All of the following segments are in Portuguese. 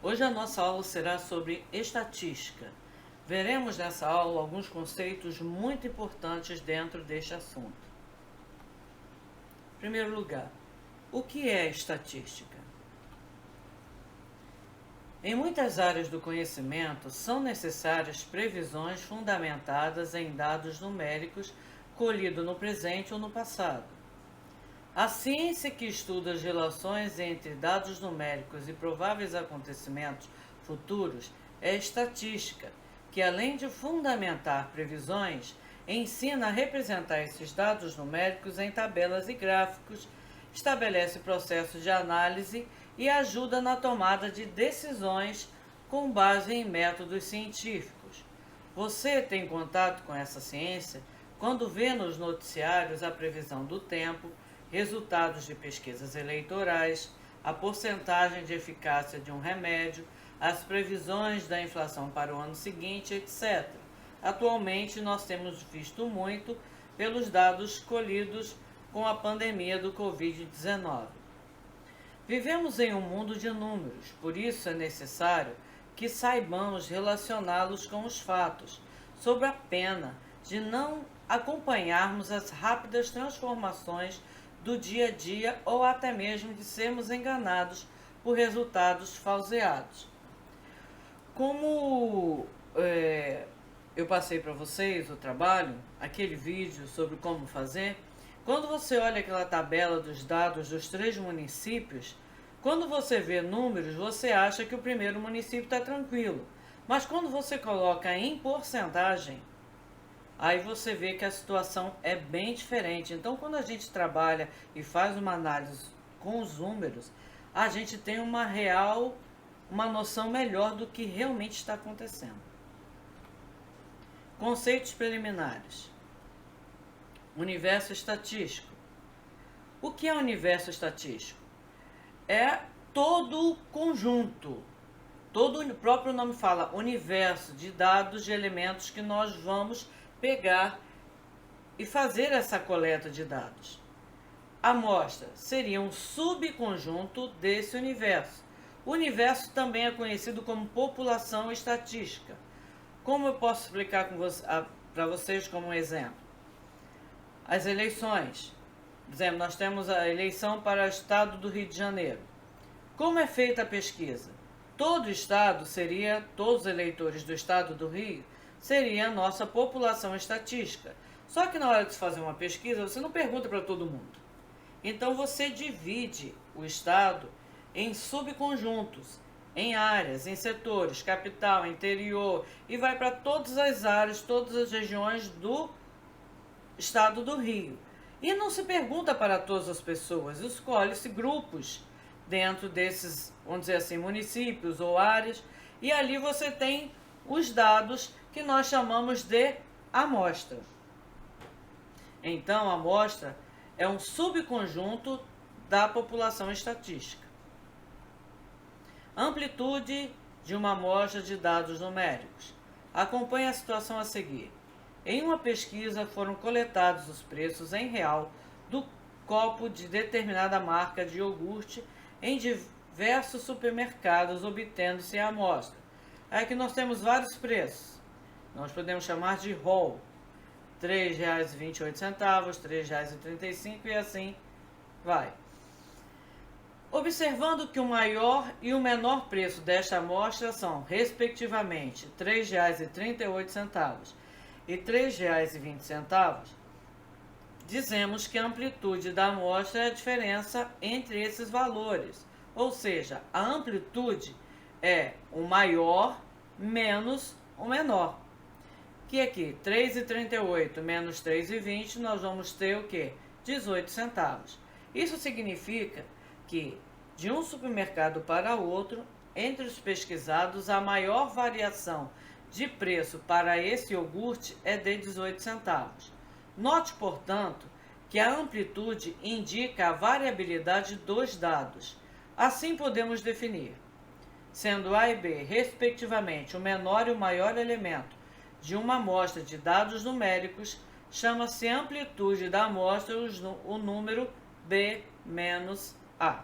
Hoje a nossa aula será sobre estatística. Veremos nessa aula alguns conceitos muito importantes dentro deste assunto. Em primeiro lugar, o que é estatística? Em muitas áreas do conhecimento são necessárias previsões fundamentadas em dados numéricos colhidos no presente ou no passado. A ciência que estuda as relações entre dados numéricos e prováveis acontecimentos futuros é estatística, que além de fundamentar previsões, ensina a representar esses dados numéricos em tabelas e gráficos, estabelece processos de análise e ajuda na tomada de decisões com base em métodos científicos. Você tem contato com essa ciência quando vê nos noticiários a previsão do tempo, resultados de pesquisas eleitorais, a porcentagem de eficácia de um remédio, as previsões da inflação para o ano seguinte, etc. Atualmente, nós temos visto muito pelos dados colhidos com a pandemia do Covid-19. Vivemos em um mundo de números, por isso é necessário que saibamos relacioná-los com os fatos, sob a pena de não acompanharmos as rápidas transformações do dia a dia ou até mesmo de sermos enganados por resultados falseados. Como eu passei para vocês o trabalho, aquele vídeo sobre como fazer, quando você olha aquela tabela dos dados dos 3 municípios, quando você vê números, você acha que o primeiro município está tranquilo. Mas quando você coloca em porcentagem, aí você vê que a situação é bem diferente. Então, quando a gente trabalha e faz uma análise com os números, a gente tem uma noção melhor do que realmente está acontecendo. Conceitos preliminares. Universo estatístico. O que é universo estatístico? É todo o conjunto, todo o próprio nome fala, universo de dados, de elementos que nós vamos pegar e fazer essa coleta de dados. A amostra seria um subconjunto desse universo. O universo também é conhecido como população estatística. Como eu posso explicar para vocês como um exemplo? As eleições. Por exemplo, nós temos a eleição para o estado do Rio de Janeiro. Como é feita a pesquisa? Todo o estado todos os eleitores do estado do Rio, seria a nossa população estatística. Só que na hora de fazer uma pesquisa, você não pergunta para todo mundo. Então você divide o estado em subconjuntos, em áreas, em setores, capital, interior, e vai para todas as áreas, todas as regiões do estado do Rio. E não se pergunta para todas as pessoas, escolhe-se grupos dentro desses, vamos dizer assim, municípios ou áreas, e ali você tem os dados que nós chamamos de amostra. Então, a amostra é um subconjunto da população estatística. Amplitude de uma amostra de dados numéricos. Acompanhe a situação a seguir. Em uma pesquisa foram coletados os preços em real do copo de determinada marca de iogurte em diversos supermercados, obtendo-se a amostra. Aqui nós temos vários preços. Nós podemos chamar de rol. R$ 3,28, R$ 3,35 e assim vai. Observando que o maior e o menor preço desta amostra são, respectivamente, R$ 3,38 e R$ 3,20, dizemos que a amplitude da amostra é a diferença entre esses valores. Ou seja, a amplitude é o maior menos o menor. Que aqui, 3,38 menos 3,20, nós vamos ter o quê? 18 centavos. Isso significa que, de um supermercado para outro, entre os pesquisados, a maior variação de preço para esse iogurte é de 18 centavos. Note, portanto, que a amplitude indica a variabilidade dos dados. Assim podemos definir, sendo A e B, respectivamente, o menor e o maior elemento de uma amostra de dados numéricos, chama-se amplitude da amostra o número B menos A.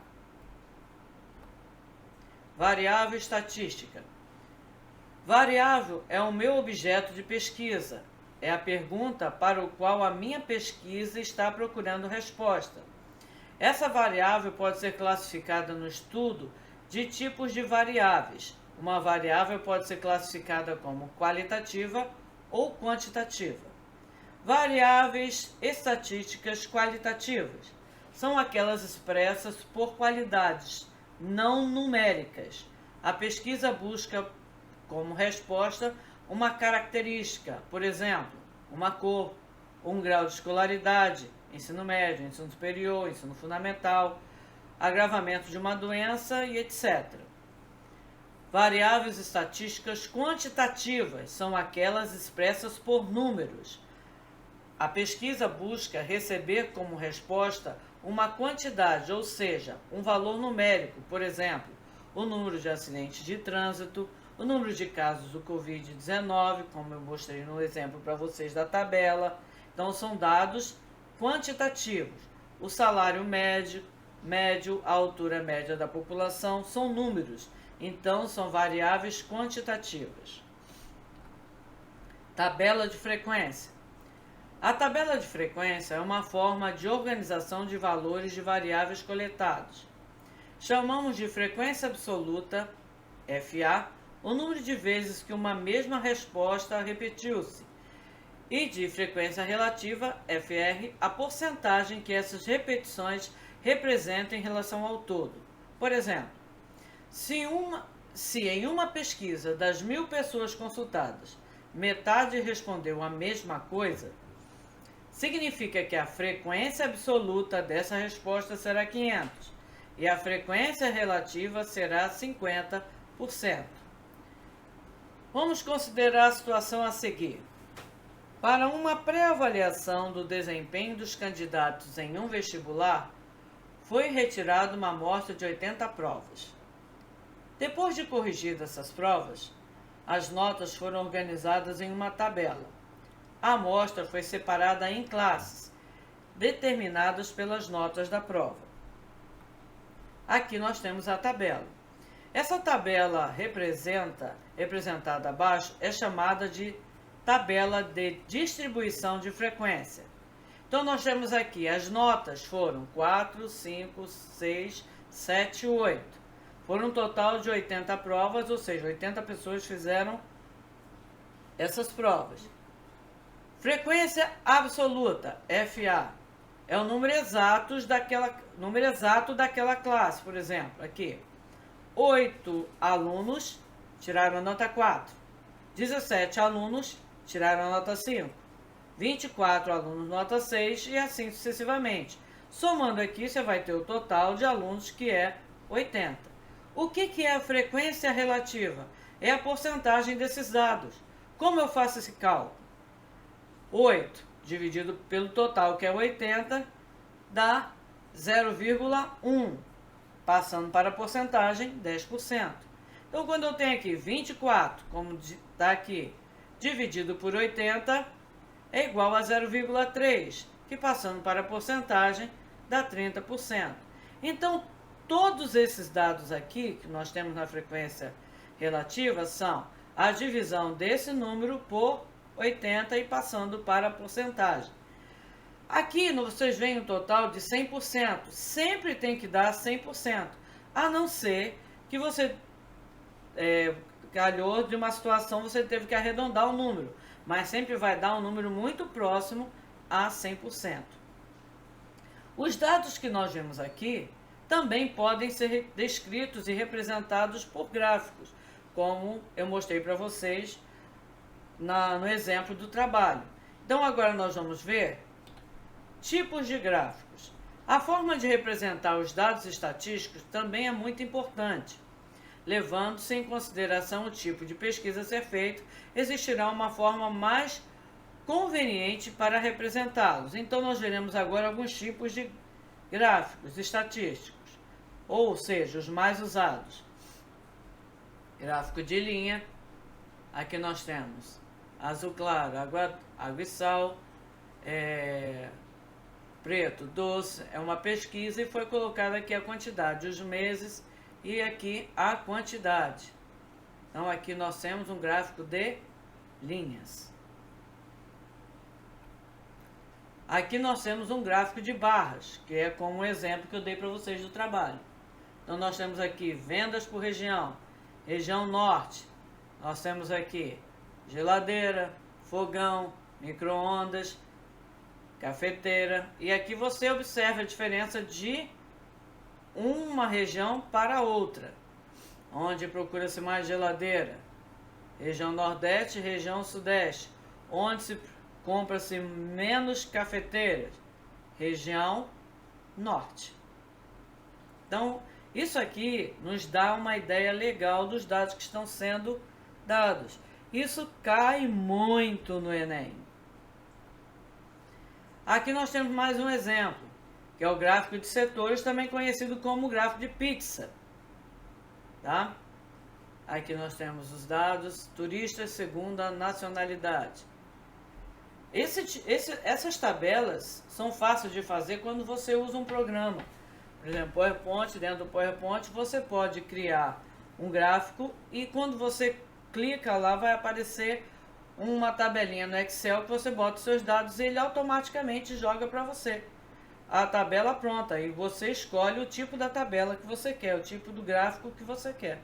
Variável estatística. Variável é o meu objeto de pesquisa. É a pergunta para o qual a minha pesquisa está procurando resposta. Essa variável pode ser classificada no estudo de tipos de variáveis. Uma variável pode ser classificada como qualitativa ou quantitativa. Variáveis estatísticas qualitativas são aquelas expressas por qualidades não numéricas. A pesquisa busca como resposta uma característica, por exemplo, uma cor, um grau de escolaridade, ensino médio, ensino superior, ensino fundamental, agravamento de uma doença e etc. Variáveis estatísticas quantitativas são aquelas expressas por números. A pesquisa busca receber como resposta uma quantidade, ou seja, um valor numérico, por exemplo, o número de acidentes de trânsito, o número de casos do Covid-19, como eu mostrei no exemplo para vocês da tabela. Então, são dados quantitativos. O salário médio, a altura média da população, são números. Então, são variáveis quantitativas. Tabela de frequência. A tabela de frequência é uma forma de organização de valores de variáveis coletados. Chamamos de frequência absoluta, FA, o número de vezes que uma mesma resposta repetiu-se, e de frequência relativa, FR, a porcentagem que essas repetições representam em relação ao todo. Por exemplo, se em uma pesquisa das 1000 pessoas consultadas, metade respondeu a mesma coisa, significa que a frequência absoluta dessa resposta será 500 e a frequência relativa será 50%. Vamos considerar a situação a seguir. Para uma pré-avaliação do desempenho dos candidatos em um vestibular, foi retirada uma amostra de 80 provas. Depois de corrigidas essas provas, as notas foram organizadas em uma tabela. A amostra foi separada em classes, determinadas pelas notas da prova. Aqui nós temos a tabela. Essa tabela representada abaixo é chamada de tabela de distribuição de frequência. Então nós temos aqui, as notas foram 4, 5, 6, 7, 8. Foram um total de 80 provas, ou seja, 80 pessoas fizeram essas provas. Frequência absoluta, FA, é o número exato daquela classe. Por exemplo, aqui, 8 alunos tiraram a nota 4, 17 alunos tiraram a nota 5, 24 alunos nota 6 e assim sucessivamente. Somando aqui, você vai ter o total de alunos, que é 80. O que é a frequência relativa? É a porcentagem desses dados. Como eu faço esse cálculo? 8 dividido pelo total, que é 80, dá 0,1, passando para a porcentagem 10%. Então, quando eu tenho aqui 24, como está aqui, dividido por 80, é igual a 0,3, que passando para a porcentagem dá 30%. Então, todos esses dados aqui, que nós temos na frequência relativa, são a divisão desse número por 80 e passando para a porcentagem. Aqui vocês veem um total de 100%. Sempre tem que dar 100%. A não ser que você calhou de uma situação, você teve que arredondar o número. Mas sempre vai dar um número muito próximo a 100%. Os dados que nós vemos aqui também podem ser descritos e representados por gráficos, como eu mostrei para vocês no exemplo do trabalho. Então, agora nós vamos ver tipos de gráficos. A forma de representar os dados estatísticos também é muito importante. Levando-se em consideração o tipo de pesquisa a ser feito, existirá uma forma mais conveniente para representá-los. Então, nós veremos agora alguns tipos de gráficos estatísticos, ou seja, os mais usados. Gráfico de linha, aqui nós temos azul claro, água e sal, preto, doce, é uma pesquisa e foi colocada aqui a quantidade, os meses e aqui a quantidade. Então aqui nós temos um gráfico de linhas. Aqui nós temos um gráfico de barras, que é como o exemplo que eu dei para vocês do trabalho. Então nós temos aqui vendas por região, região norte, nós temos aqui geladeira, fogão, micro-ondas, cafeteira, e aqui você observa a diferença de uma região para outra, onde procura-se mais geladeira, região nordeste, região sudeste, onde se compra-se menos cafeteiras, região norte. Então, isso aqui nos dá uma ideia legal dos dados que estão sendo dados. Isso cai muito no Enem. Aqui nós temos mais um exemplo, que é o gráfico de setores, também conhecido como gráfico de pizza. Tá? Aqui nós temos os dados turistas segundo a nacionalidade. Essas tabelas são fáceis de fazer quando você usa um programa. Por exemplo, PowerPoint, dentro do PowerPoint você pode criar um gráfico e quando você clica lá vai aparecer uma tabelinha no Excel que você bota os seus dados e ele automaticamente joga para você a tabela pronta e você escolhe o tipo da tabela que você quer, o tipo do gráfico que você quer.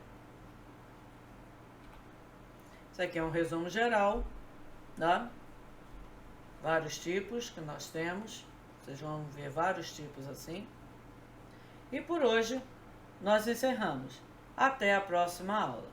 Isso aqui é um resumo geral, tá? Vários tipos que nós temos, vocês vão ver vários tipos assim. E por hoje nós encerramos. Até a próxima aula.